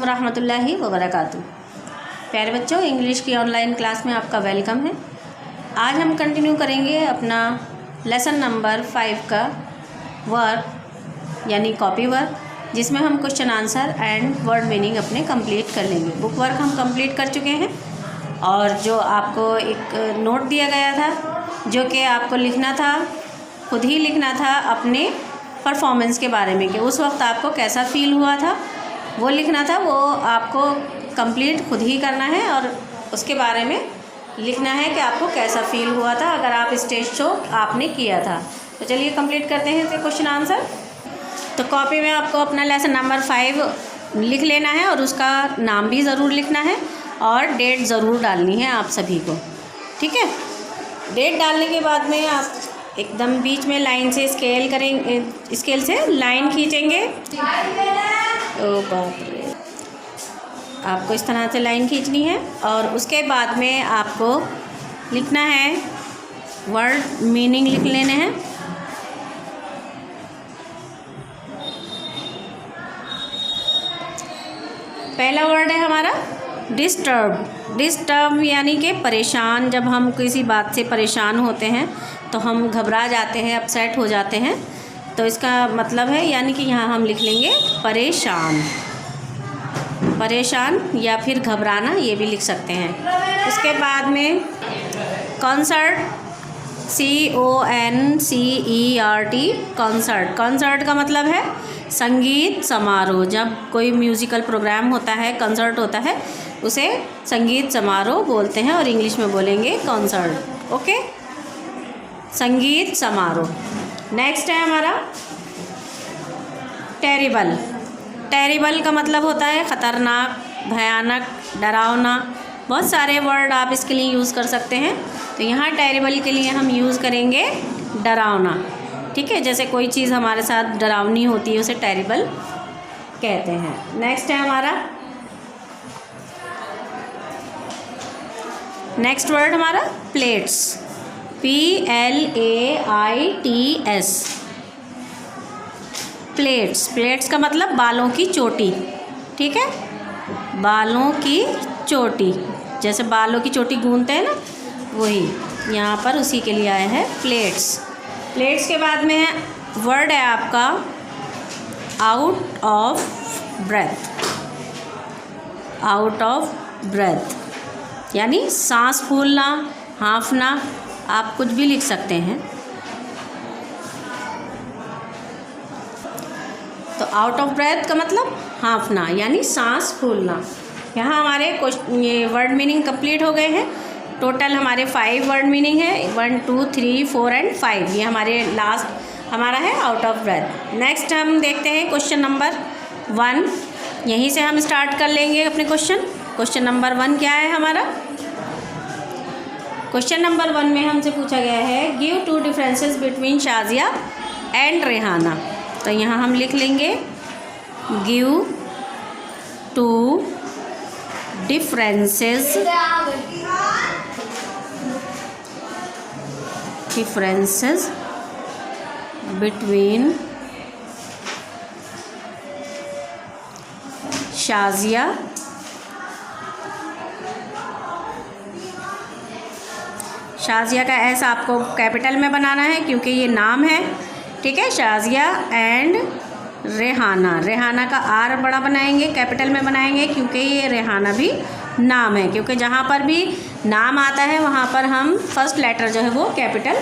रहमतुल्लाहि व बरकातुहू। प्यारे बच्चों, इंग्लिश की ऑनलाइन क्लास में आपका वेलकम है। आज हम कंटिन्यू करेंगे अपना लेसन नंबर 5 का वर्क यानी कॉपी वर्क, जिसमें हम question answer and word meaning अपने कंप्लीट कर लेंगे। बुक वर्क हम कंप्लीट कर चुके हैं और जो आपको एक नोट दिया गया था जो कि आपको लिखना था, खुद ही लिखना था अपने परफॉर्मेंस के बारे में कि उस वक्त आपको कैसा फ़ील हुआ था, वो लिखना था। वो आपको कंप्लीट खुद ही करना है और उसके बारे में लिखना है कि आपको कैसा फ़ील हुआ था अगर आप स्टेज शो आपने किया था। तो चलिए कंप्लीट करते हैं तो क्वेश्चन आंसर। तो कॉपी में आपको अपना लेसन नंबर 5 लिख लेना है और उसका नाम भी ज़रूर लिखना है और डेट ज़रूर डालनी है आप सभी को, ठीक है। डेट डालने के बाद में आप एकदम बीच में लाइन से स्केल करेंगे, स्केल से लाइन खींचेंगे। ओ बाप रे, आपको इस तरह से लाइन खींचनी है और उसके बाद में आपको लिखना है वर्ड मीनिंग लिख लेने हैं। पहला वर्ड है हमारा डिस्टर्ब। डिस्टर्ब यानी कि परेशान। जब हम किसी बात से परेशान होते हैं तो हम घबरा जाते हैं, अपसेट हो जाते हैं, तो इसका मतलब है यानी कि यहाँ हम लिख लेंगे परेशान। परेशान या फिर घबराना, ये भी लिख सकते हैं। उसके बाद में कॉन्सर्ट, CONCERT, कॉन्सर्ट। कॉन्सर्ट का मतलब है संगीत समारोह। जब कोई म्यूज़िकल प्रोग्राम होता है, कॉन्सर्ट होता है, उसे संगीत समारोह बोलते हैं और इंग्लिश में बोलेंगे कॉन्सर्ट। ओके, संगीत समारोह। नेक्स्ट है हमारा टेरिबल। टेरिबल का मतलब होता है ख़तरनाक, भयानक, डरावना। बहुत सारे वर्ड आप इसके लिए यूज़ कर सकते हैं। तो यहाँ टेरिबल के लिए हम यूज़ करेंगे डरावना, ठीक है। जैसे कोई चीज़ हमारे साथ डरावनी होती है उसे टेरिबल कहते हैं। नेक्स्ट है हमारा नेक्स्ट वर्ड हमारा प्लेट्स। PLAITS, plates. प्लेट्स का मतलब बालों की चोटी, ठीक है। बालों की चोटी, जैसे बालों की चोटी गूंथते हैं ना, वही यहाँ पर उसी के लिए आया है प्लेट्स। प्लेट्स के बाद में वर्ड है आपका out of breath. Out of breath यानी सांस फूलना, हाँफना, आप कुछ भी लिख सकते हैं। तो आउट ऑफ ब्रेथ का मतलब हाँफना यानी सांस फूलना। यहाँ हमारे ये वर्ड मीनिंग कंप्लीट हो गए हैं। टोटल हमारे 5 वर्ड मीनिंग है, 1 2 3 4 एंड 5। ये हमारे लास्ट हमारा है आउट ऑफ ब्रेथ। नेक्स्ट हम देखते हैं क्वेश्चन नंबर 1। यहीं से हम स्टार्ट कर लेंगे अपने क्वेश्चन नंबर 1 क्या है हमारा। क्वेश्चन नंबर 1 में हमसे पूछा गया है give 2 differences between Shazia and Rehana. तो यहाँ हम लिख लेंगे give 2 differences between Shazia Shazia का एस आपको कैपिटल में बनाना है क्योंकि ये नाम है, ठीक है। शाजिया एंड रेहाना। रेहाना का आर बड़ा बनाएंगे, कैपिटल में बनाएंगे क्योंकि ये रेहाना भी नाम है। क्योंकि जहाँ पर भी नाम आता है वहाँ पर हम फर्स्ट लेटर जो है वो कैपिटल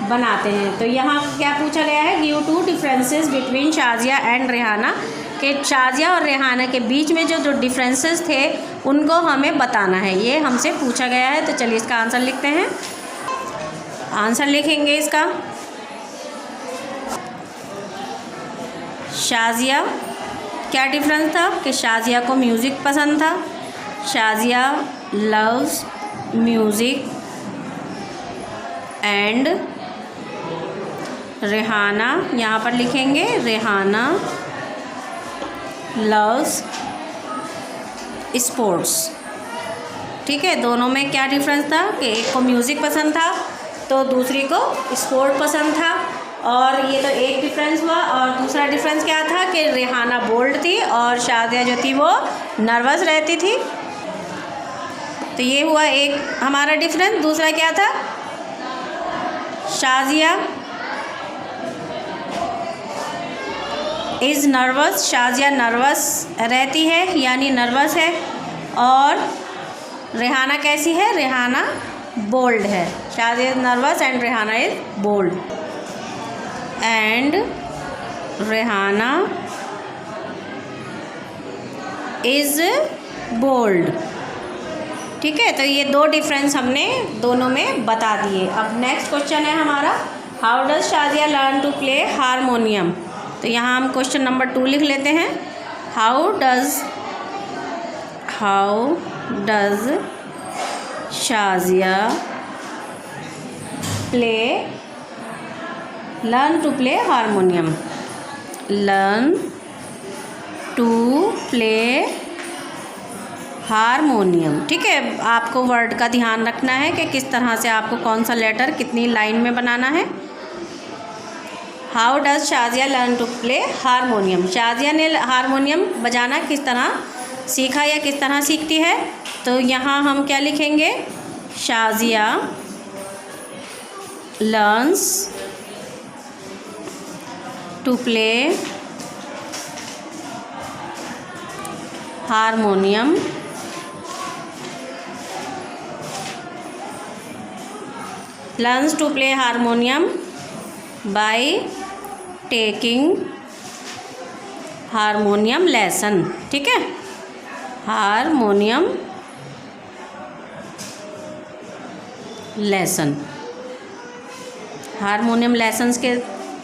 बनाते हैं। तो यहाँ क्या पूछा गया है give 2 differences between Shazia and Rehana, कि शाजिया और रेहाना के बीच में जो डिफरेंसेस थे उनको हमें बताना है। ये हमसे पूछा गया है। तो चलिए इसका आंसर लिखते हैं। आंसर लिखेंगे इसका। शाजिया क्या डिफरेंस था कि शाजिया को म्यूज़िक पसंद था। Shazia loves music and Rehana, यहाँ पर लिखेंगे रेहाना लव्स स्पोर्ट्स, ठीक है। दोनों में क्या डिफरेंस था कि एक को म्यूज़िक पसंद था तो दूसरी को स्पोर्ट पसंद था। और ये तो एक डिफरेंस हुआ। और दूसरा डिफरेंस क्या था कि रेहाना बोल्ड थी और शाजिया जो थी वो नर्वस रहती थी। तो ये हुआ एक हमारा डिफरेंस। दूसरा क्या था, Shazia is nervous, Shazia nervous रहती है यानी नर्वस है। और रेहाना कैसी है, रेहाना बोल्ड है। Shazia is nervous and Rehana is bold. And Rehana is bold. ठीक है, तो ये दो डिफरेंस हमने दोनों में बता दिए। अब नेक्स्ट क्वेश्चन है हमारा, how does Shazia learn to play harmonium. तो यहाँ हम क्वेश्चन नंबर 2 लिख लेते हैं। How does Shazia learn to play harmonium. Learn to play harmonium. ठीक है, आपको वर्ड का ध्यान रखना है कि किस तरह से आपको कौन सा लेटर कितनी लाइन में बनाना है। How does Shazia learn to play harmonium. Shazia ने हारमोनियम बजाना किस तरह सीखा या किस तरह सीखती है। तो यहाँ हम क्या लिखेंगे, Shazia learns to play harmonium learns to play harmonium by taking harmonium lesson. ठीक है, हारमोनियम लेसन, हारमोनियम लेसन्स के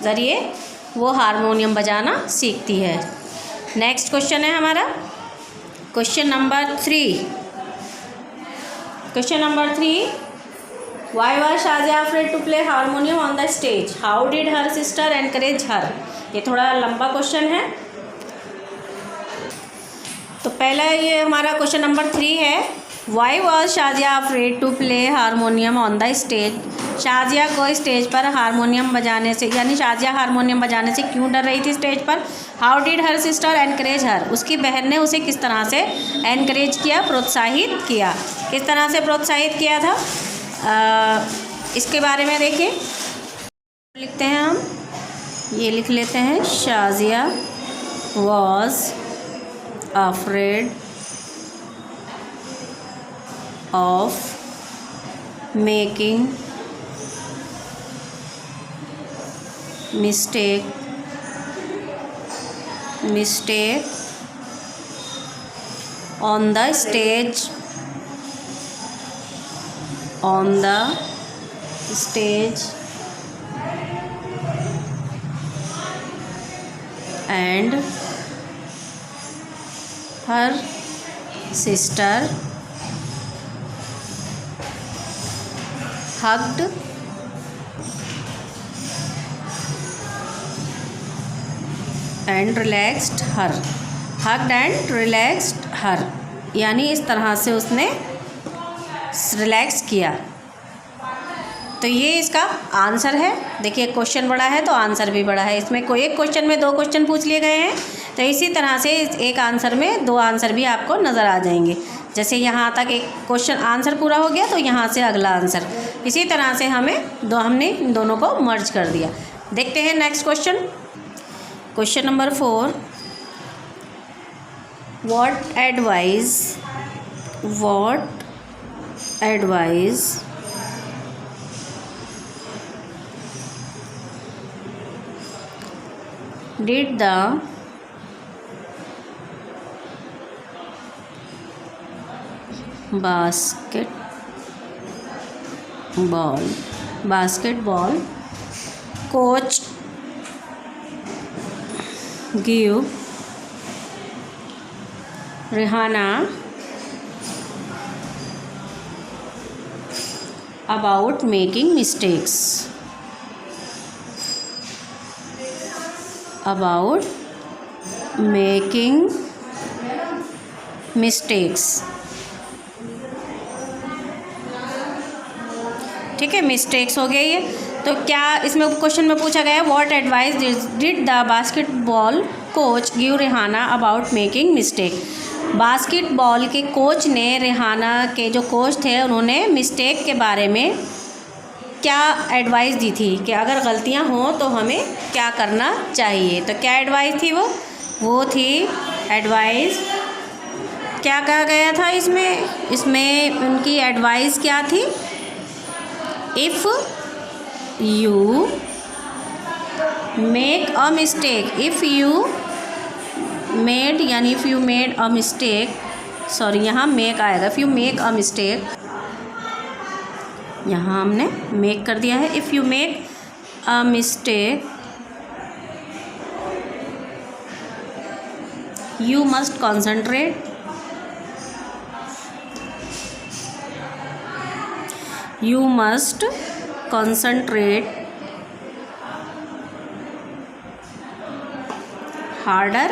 ज़रिए वो हारमोनियम बजाना सीखती है। नेक्स्ट क्वेश्चन है हमारा question number 3। Question number 3, Why was Shazia afraid to play harmonium on the stage? How did her sister encourage her? ये थोड़ा लंबा क्वेश्चन है। तो पहला ये हमारा क्वेश्चन नंबर 3 है, Why was Shazia afraid to play harmonium on the stage? Shazia को स्टेज पर हारमोनियम बजाने से यानी शाजिया हारमोनियम बजाने से क्यों डर रही थी स्टेज पर। How did her sister encourage her, उसकी बहन ने उसे किस तरह से एनकरेज किया, प्रोत्साहित किया। किस तरह से प्रोत्साहित किया था, इसके बारे में देखिए। लिखते हैं हम, ये लिख लेते हैं, Shazia was afraid of making mistake on the stage and her sister hugged and relaxed her। hugged and relaxed her यानी इस तरह से उसने रिलैक्स किया। तो ये इसका आंसर है। देखिए क्वेश्चन बड़ा है तो आंसर भी बड़ा है। इसमें कोई एक क्वेश्चन में 2 क्वेश्चन पूछ लिए गए हैं, तो इसी तरह से एक आंसर में 2 आंसर भी आपको नज़र आ जाएंगे। जैसे यहाँ तक एक क्वेश्चन आंसर पूरा हो गया तो यहाँ से अगला आंसर, इसी तरह से हमने इन दोनों को मर्ज कर दिया। देखते हैं next question, question number 4। What advice did the basketball coach give Rihanna about making mistakes? About making mistakes। ठीक है, मिस्टेक्स हो गया ये। तो क्या इसमें क्वेश्चन में पूछा गया है, what advice did the basketball coach give Rihana about making mistake. Basketball के कोच ने रेहाना के जो कोच थे उन्होंने मिस्टेक के बारे में क्या एडवाइस दी थी कि अगर गलतियां हों तो हमें क्या करना चाहिए। तो क्या एडवाइस थी वो थी एडवाइस, क्या कहा गया था इसमें उनकी एडवाइस क्या थी, if you make a mistake, if you made a mistake, sorry यहाँ मेक आएगा, if you make a mistake, यहाँ हमने मेक कर दिया है। If you make a mistake you must concentrate, you must concentrate harder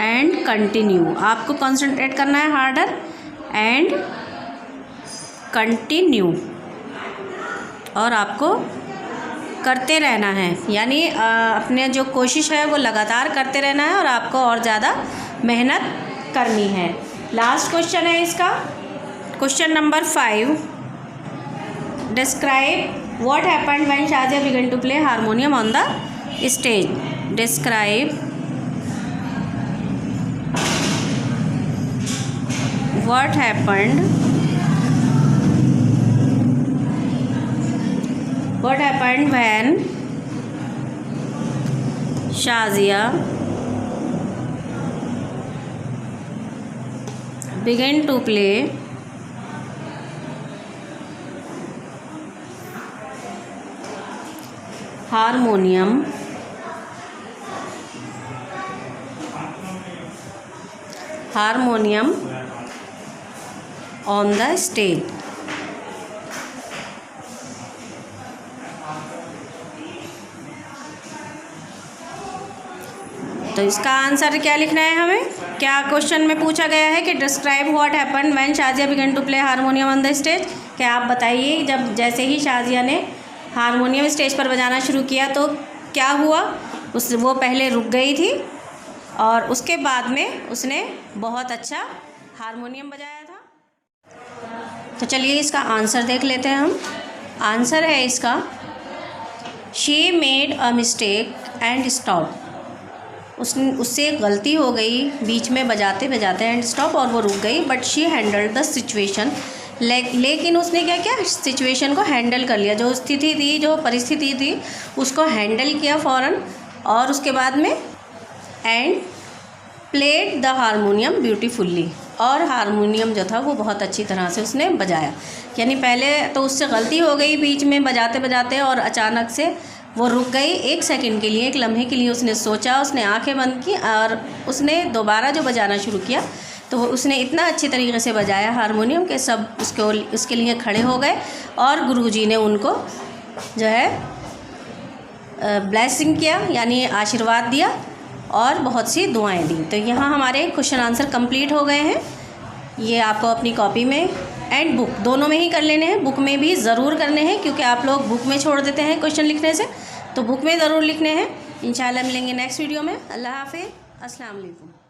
and continue, आपको concentrate करना है harder and continue, और आपको करते रहना है, यानी अपने जो कोशिश है वो लगातार करते रहना है और आपको और ज़्यादा मेहनत करनी है। लास्ट क्वेश्चन है इसका, question number 5, describe what happened when Shazia began to play harmonium on the stage. Describe what happened when Shazia began to play harmonium on the stage. तो इसका आंसर क्या लिखना है हमें, क्या क्वेश्चन में पूछा गया है कि describe what happen when Shazia began to play harmonium on the stage. क्या आप बताइए, जब जैसे ही शाजिया ने हारमोनियम स्टेज पर बजाना शुरू किया तो क्या हुआ, वो पहले रुक गई थी और उसके बाद में उसने बहुत अच्छा हारमोनियम बजाया था। तो चलिए इसका आंसर देख लेते हैं हम। आंसर है इसका, she made a mistake and stop, उससे गलती हो गई बीच में बजाते बजाते एंड स्टॉप, और वो रुक गई, but she handled the situation, लेकिन उसने क्या किया, सिचुएशन को हैंडल कर लिया, जो स्थिति थी, जो परिस्थिति थी उसको हैंडल किया फ़ौरन, और उसके बाद में and played the harmonium beautifully, और हारमोनियम जो था वो बहुत अच्छी तरह से उसने बजाया। यानी पहले तो उससे गलती हो गई बीच में बजाते बजाते और अचानक से वो रुक गई, एक सेकंड के लिए, एक लम्हे के लिए उसने सोचा, उसने आंखें बंद की और उसने दोबारा जो बजाना शुरू किया तो उसने इतना अच्छी तरीके से बजाया हारमोनियम के सब उसके लिए खड़े हो गए, और गुरुजी ने उनको जो है ब्लेसिंग किया, यानी आशीर्वाद दिया और बहुत सी दुआएं दी। तो यहाँ हमारे क्वेश्चन आंसर कंप्लीट हो गए हैं। ये आपको अपनी कॉपी में एंड बुक दोनों में ही कर लेने हैं, बुक में भी ज़रूर करने हैं क्योंकि आप लोग बुक में छोड़ देते हैं क्वेश्चन लिखने से, तो बुक में ज़रूर लिखने हैं। इंशाल्लाह मिलेंगे नेक्स्ट वीडियो में। अल्लाह हाफ़िज़, अस्सलाम वालेकुम।